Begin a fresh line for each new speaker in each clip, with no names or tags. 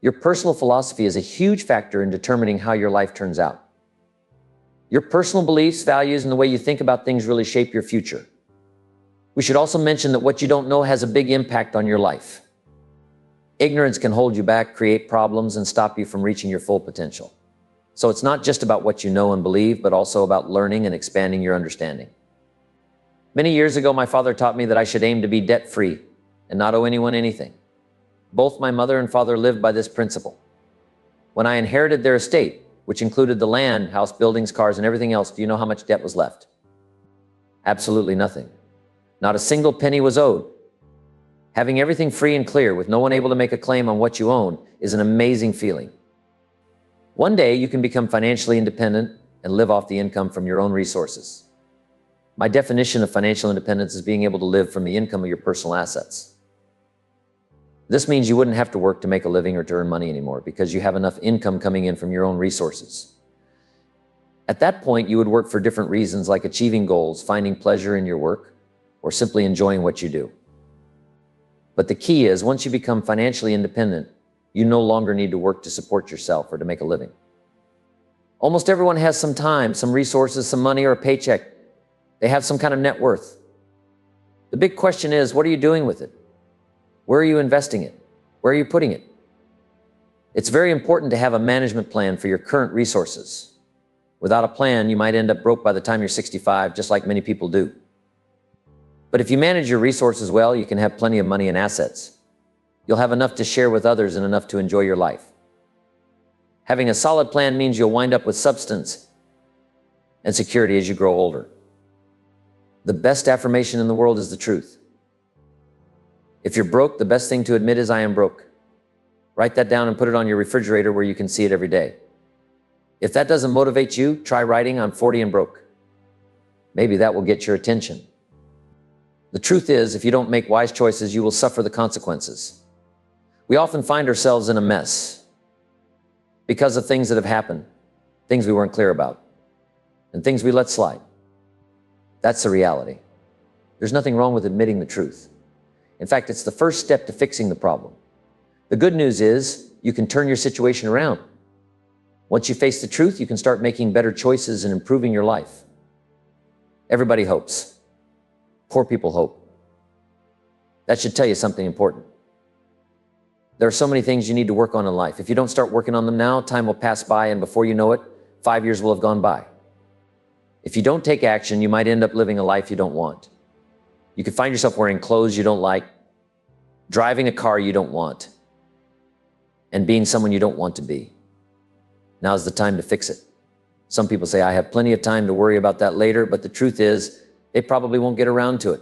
Your personal philosophy is a huge factor in determining how your life turns out. Your personal beliefs, values, and the way you think about things really shape your future. We should also mention that what you don't know has a big impact on your life. Ignorance can hold you back, create problems, and stop you from reaching your full potential. So it's not just about what you know and believe, but also about learning and expanding your understanding. Many years ago, my father taught me that I should aim to be debt-free and not owe anyone anything. Both my mother and father lived by this principle. When I inherited their estate, which included the land, house, buildings, cars, and everything else, do you know how much debt was left? Absolutely nothing. Not a single penny was owed. Having everything free and clear with no one able to make a claim on what you own is an amazing feeling. One day you can become financially independent and live off the income from your own resources. My definition of financial independence is being able to live from the income of your personal assets. This means you wouldn't have to work to make a living or to earn money anymore because you have enough income coming in from your own resources. At that point, you would work for different reasons like achieving goals, finding pleasure in your work, or simply enjoying what you do. But the key is, once you become financially independent, you no longer need to work to support yourself or to make a living. Almost everyone has some time, some resources, some money, or a paycheck. They have some kind of net worth. The big question is, what are you doing with it? Where are you investing it? Where are you putting it? It's very important to have a management plan for your current resources. Without a plan, you might end up broke by the time you're 65, just like many people do. But if you manage your resources well, you can have plenty of money and assets. You'll have enough to share with others and enough to enjoy your life. Having a solid plan means you'll wind up with substance and security as you grow older. The best affirmation in the world is the truth. If you're broke, the best thing to admit is, I am broke. Write that down and put it on your refrigerator where you can see it every day. If that doesn't motivate you, try writing, I'm 40 and broke. Maybe that will get your attention. The truth is, if you don't make wise choices, you will suffer the consequences. We often find ourselves in a mess because of things that have happened, things we weren't clear about, and things we let slide. That's the reality. There's nothing wrong with admitting the truth. In fact, it's the first step to fixing the problem. The good news is you can turn your situation around. Once you face the truth, you can start making better choices and improving your life. Everybody hopes. Poor people hope. That should tell you something important. There are so many things you need to work on in life. If you don't start working on them now, time will pass by, and before you know it, 5 years will have gone by. If you don't take action, you might end up living a life you don't want. You could find yourself wearing clothes you don't like, driving a car you don't want, and being someone you don't want to be. Now's the time to fix it. Some people say, I have plenty of time to worry about that later, but the truth is, they probably won't get around to it.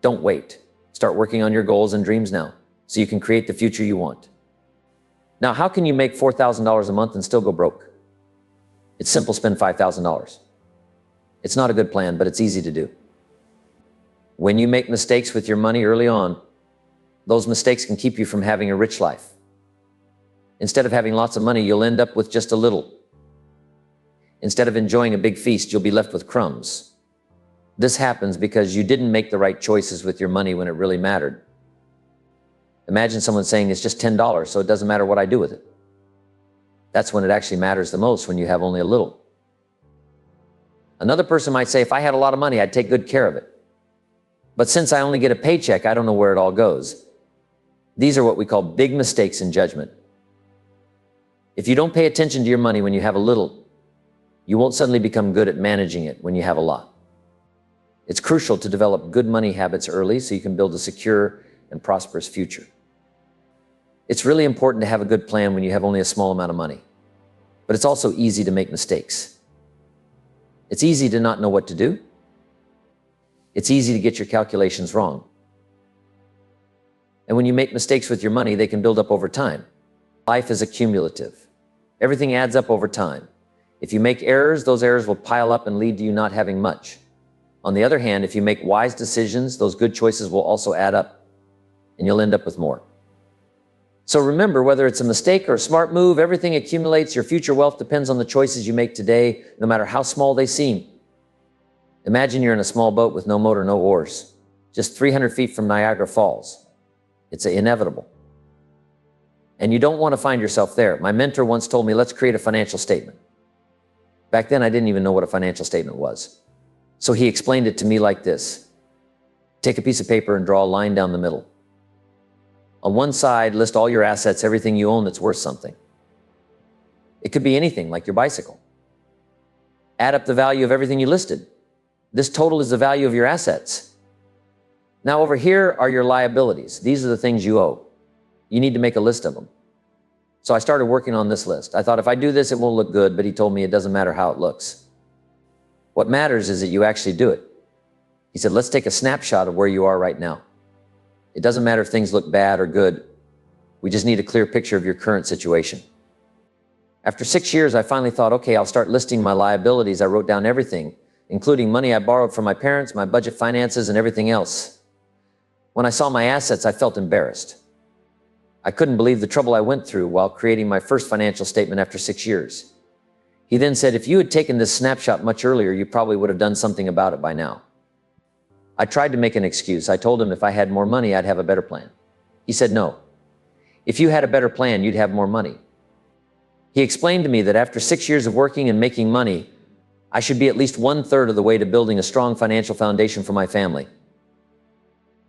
Don't wait. Start working on your goals and dreams now so you can create the future you want. Now, how can you make $4,000 a month and still go broke? It's simple, spend $5,000. It's not a good plan, but it's easy to do. When you make mistakes with your money early on, those mistakes can keep you from having a rich life. Instead of having lots of money, you'll end up with just a little. Instead of enjoying a big feast, you'll be left with crumbs. This happens because you didn't make the right choices with your money when it really mattered. Imagine someone saying it's just $10, so it doesn't matter what I do with it. That's when it actually matters the most, when you have only a little. Another person might say, if I had a lot of money, I'd take good care of it. But since I only get a paycheck, I don't know where it all goes. These are what we call big mistakes in judgment. If you don't pay attention to your money when you have a little, you won't suddenly become good at managing it when you have a lot. It's crucial to develop good money habits early so you can build a secure and prosperous future. It's really important to have a good plan when you have only a small amount of money, but it's also easy to make mistakes. It's easy to not know what to do. It's easy to get your calculations wrong. And when you make mistakes with your money, they can build up over time. Life is a cumulative. Everything adds up over time. If you make errors, those errors will pile up and lead to you not having much. On the other hand, if you make wise decisions, those good choices will also add up, and you'll end up with more. So remember, whether it's a mistake or a smart move, everything accumulates. Your future wealth depends on the choices you make today, no matter how small they seem. Imagine you're in a small boat with no motor, no oars, just 300 feet from Niagara Falls. It's inevitable. And you don't want to find yourself there. My mentor once told me, let's create a financial statement. Back then, I didn't even know what a financial statement was. So he explained it to me like this. Take a piece of paper and draw a line down the middle. On one side, list all your assets, everything you own that's worth something. It could be anything, like your bicycle. Add up the value of everything you listed. This total is the value of your assets. Now over here are your liabilities. These are the things you owe. You need to make a list of them. So I started working on this list. I thought if I do this, it won't look good, but he told me it doesn't matter how it looks. What matters is that you actually do it. He said, let's take a snapshot of where you are right now. It doesn't matter if things look bad or good. We just need a clear picture of your current situation. After 6 years, I finally thought, okay, I'll start listing my liabilities. I wrote down everything, including money I borrowed from my parents, my budget finances, and everything else. When I saw my assets, I felt embarrassed. I couldn't believe the trouble I went through while creating my first financial statement after 6 years. He then said, if you had taken this snapshot much earlier, you probably would have done something about it by now. I tried to make an excuse. I told him if I had more money, I'd have a better plan. He said, no. If you had a better plan, you'd have more money. He explained to me that after 6 years of working and making money, I should be at least 1/3 of the way to building a strong financial foundation for my family.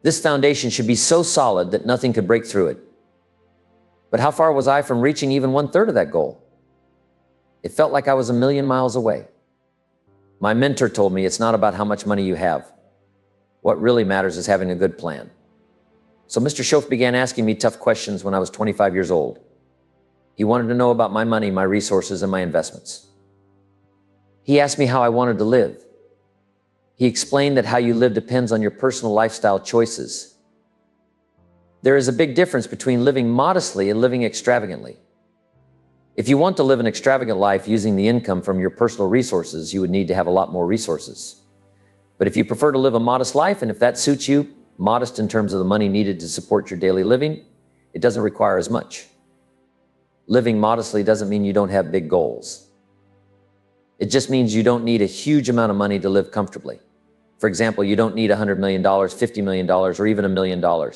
This foundation should be so solid that nothing could break through it. But how far was I from reaching even 1/3 of that goal? It felt like I was a million miles away. My mentor told me it's not about how much money you have. What really matters is having a good plan. So Mr. Schoaf began asking me tough questions when I was 25 years old. He wanted to know about my money, my resources, and my investments. He asked me how I wanted to live. He explained that how you live depends on your personal lifestyle choices. There is a big difference between living modestly and living extravagantly. If you want to live an extravagant life using the income from your personal resources, you would need to have a lot more resources. But if you prefer to live a modest life, and if that suits you, modest in terms of the money needed to support your daily living, it doesn't require as much. Living modestly doesn't mean you don't have big goals. It just means you don't need a huge amount of money to live comfortably. For example, you don't need $100 million, $50 million, or even $1 million.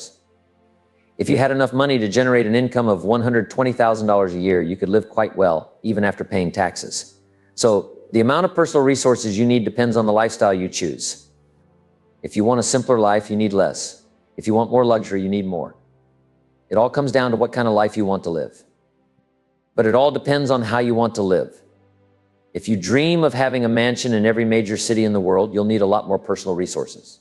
If you had enough money to generate an income of $120,000 a year, you could live quite well, even after paying taxes. So the amount of personal resources you need depends on the lifestyle you choose. If you want a simpler life, you need less. If you want more luxury, you need more. It all comes down to what kind of life you want to live. But it all depends on how you want to live. If you dream of having a mansion in every major city in the world, you'll need a lot more personal resources.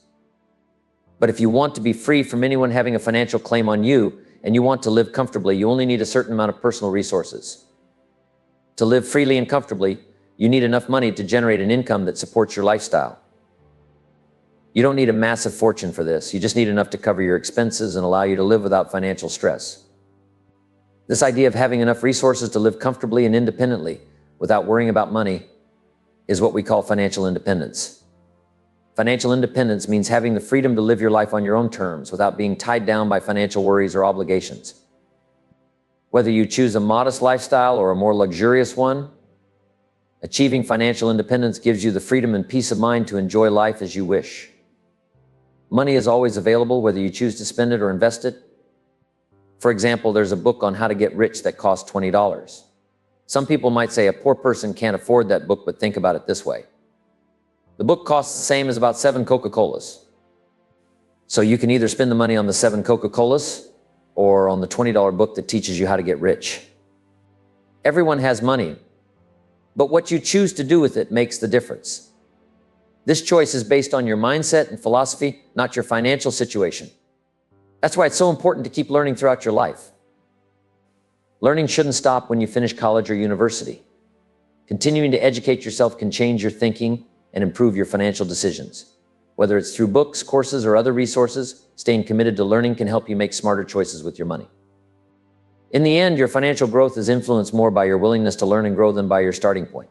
But if you want to be free from anyone having a financial claim on you and you want to live comfortably, you only need a certain amount of personal resources. To live freely and comfortably, you need enough money to generate an income that supports your lifestyle. You don't need a massive fortune for this. You just need enough to cover your expenses and allow you to live without financial stress. This idea of having enough resources to live comfortably and independently without worrying about money is what we call financial independence. Financial independence means having the freedom to live your life on your own terms without being tied down by financial worries or obligations. Whether you choose a modest lifestyle or a more luxurious one, achieving financial independence gives you the freedom and peace of mind to enjoy life as you wish. Money is always available, whether you choose to spend it or invest it. For example, there's a book on how to get rich that costs $20. Some people might say a poor person can't afford that book, but think about it this way. The book costs the same as about 7 Coca-Colas. So you can either spend the money on the 7 Coca-Colas or on the $20 book that teaches you how to get rich. Everyone has money, but what you choose to do with it makes the difference. This choice is based on your mindset and philosophy, not your financial situation. That's why it's so important to keep learning throughout your life. Learning shouldn't stop when you finish college or university. Continuing to educate yourself can change your thinking and improve your financial decisions. Whether it's through books, courses, or other resources, staying committed to learning can help you make smarter choices with your money. In the end, your financial growth is influenced more by your willingness to learn and grow than by your starting point.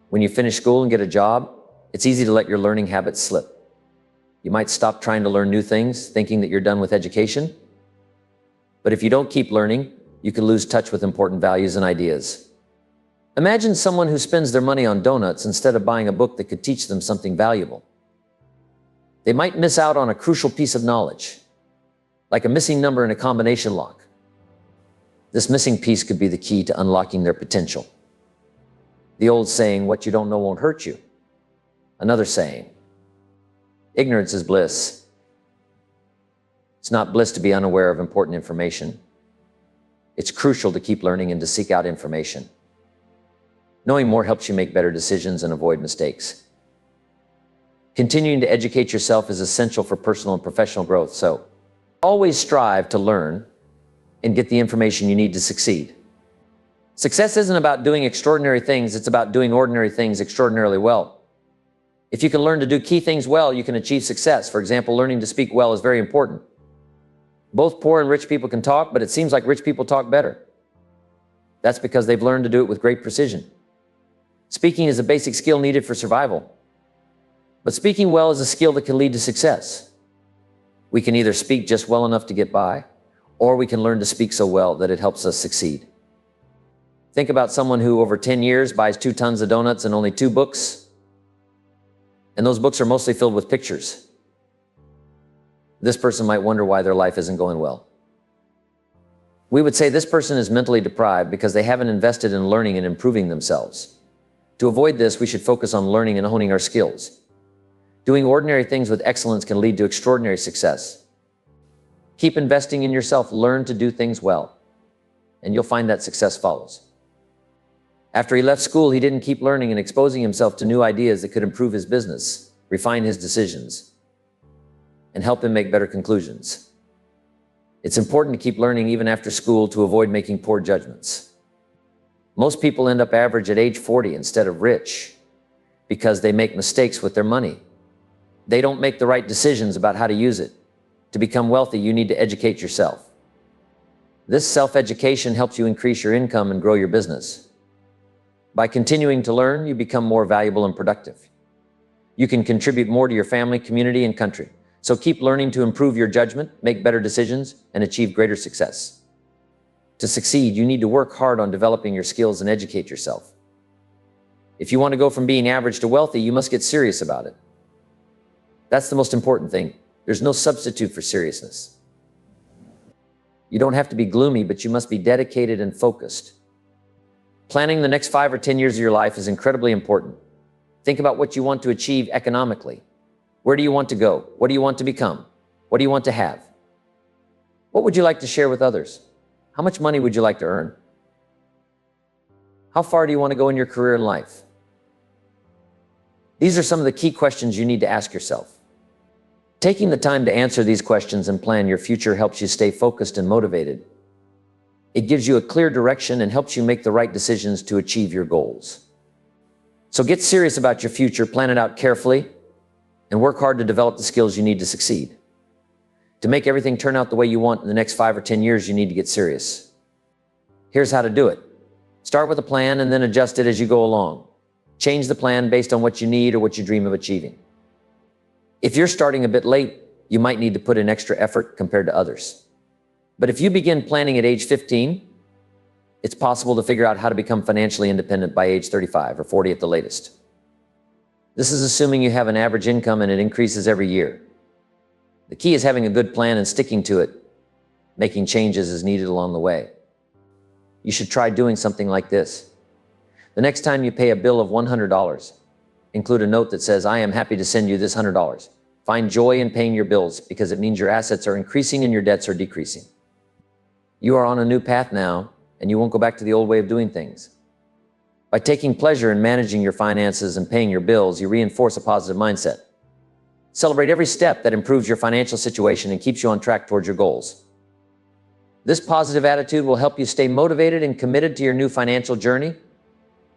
When you finish school and get a job, it's easy to let your learning habits slip. You might stop trying to learn new things, thinking that you're done with education. But if you don't keep learning, you can lose touch with important values and ideas. Imagine someone who spends their money on donuts instead of buying a book that could teach them something valuable. They might miss out on a crucial piece of knowledge, like a missing number in a combination lock. This missing piece could be the key to unlocking their potential. The old saying, what you don't know won't hurt you. Another saying, ignorance is bliss. It's not bliss to be unaware of important information. It's crucial to keep learning and to seek out information. Knowing more helps you make better decisions and avoid mistakes. Continuing to educate yourself is essential for personal and professional growth, so always strive to learn and get the information you need to succeed. Success isn't about doing extraordinary things, it's about doing ordinary things extraordinarily well. If you can learn to do key things well, you can achieve success. For example, learning to speak well is very important. Both poor and rich people can talk, but it seems like rich people talk better. That's because they've learned to do it with great precision. Speaking is a basic skill needed for survival. But speaking well is a skill that can lead to success. We can either speak just well enough to get by, or we can learn to speak so well that it helps us succeed. Think about someone who over 10 years buys 2 tons of donuts and only 2 books. And those books are mostly filled with pictures. This person might wonder why their life isn't going well. We would say this person is mentally deprived because they haven't invested in learning and improving themselves. To avoid this, we should focus on learning and honing our skills. Doing ordinary things with excellence can lead to extraordinary success. Keep investing in yourself, learn to do things well, and you'll find that success follows. After he left school, he didn't keep learning and exposing himself to new ideas that could improve his business, refine his decisions, and help him make better conclusions. It's important to keep learning even after school to avoid making poor judgments. Most people end up average at age 40 instead of rich because they make mistakes with their money. They don't make the right decisions about how to use it. To become wealthy, you need to educate yourself. This self-education helps you increase your income and grow your business. By continuing to learn, you become more valuable and productive. You can contribute more to your family, community, and country. So keep learning to improve your judgment, make better decisions, and achieve greater success. To succeed, you need to work hard on developing your skills and educate yourself. If you want to go from being average to wealthy, you must get serious about it. That's the most important thing. There's no substitute for seriousness. You don't have to be gloomy, but you must be dedicated and focused. Planning the next 5 or 10 years of your life is incredibly important. Think about what you want to achieve economically. Where do you want to go? What do you want to become? What do you want to have? What would you like to share with others? How much money would you like to earn? How far do you want to go in your career and life? These are some of the key questions you need to ask yourself. Taking the time to answer these questions and plan your future helps you stay focused and motivated. It gives you a clear direction and helps you make the right decisions to achieve your goals. So get serious about your future, plan it out carefully, and work hard to develop the skills you need to succeed. To make everything turn out the way you want in the next 5 or 10 years, you need to get serious. Here's how to do it. Start with a plan and then adjust it as you go along. Change the plan based on what you need or what you dream of achieving. If you're starting a bit late, you might need to put in extra effort compared to others. But if you begin planning at age 15, it's possible to figure out how to become financially independent by age 35 or 40 at the latest. This is assuming you have an average income and it increases every year. The key is having a good plan and sticking to it, making changes as needed along the way. You should try doing something like this. The next time you pay a bill of $100, include a note that says, "I am happy to send you this $100. Find joy in paying your bills because it means your assets are increasing and your debts are decreasing. You are on a new path now, and you won't go back to the old way of doing things." By taking pleasure in managing your finances and paying your bills, you reinforce a positive mindset. Celebrate every step that improves your financial situation and keeps you on track towards your goals. This positive attitude will help you stay motivated and committed to your new financial journey.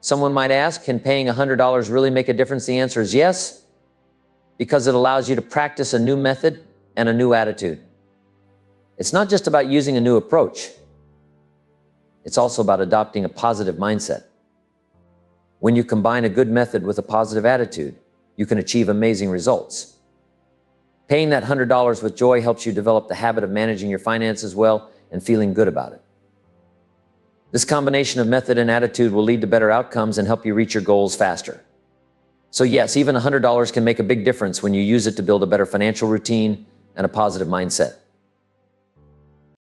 Someone might ask, can paying $100 really make a difference? The answer is yes, because it allows you to practice a new method and a new attitude. It's not just about using a new approach. It's also about adopting a positive mindset. When you combine a good method with a positive attitude, you can achieve amazing results. Paying that $100 with joy helps you develop the habit of managing your finances well and feeling good about it. This combination of method and attitude will lead to better outcomes and help you reach your goals faster. So yes, even $100 can make a big difference when you use it to build a better financial routine and a positive mindset.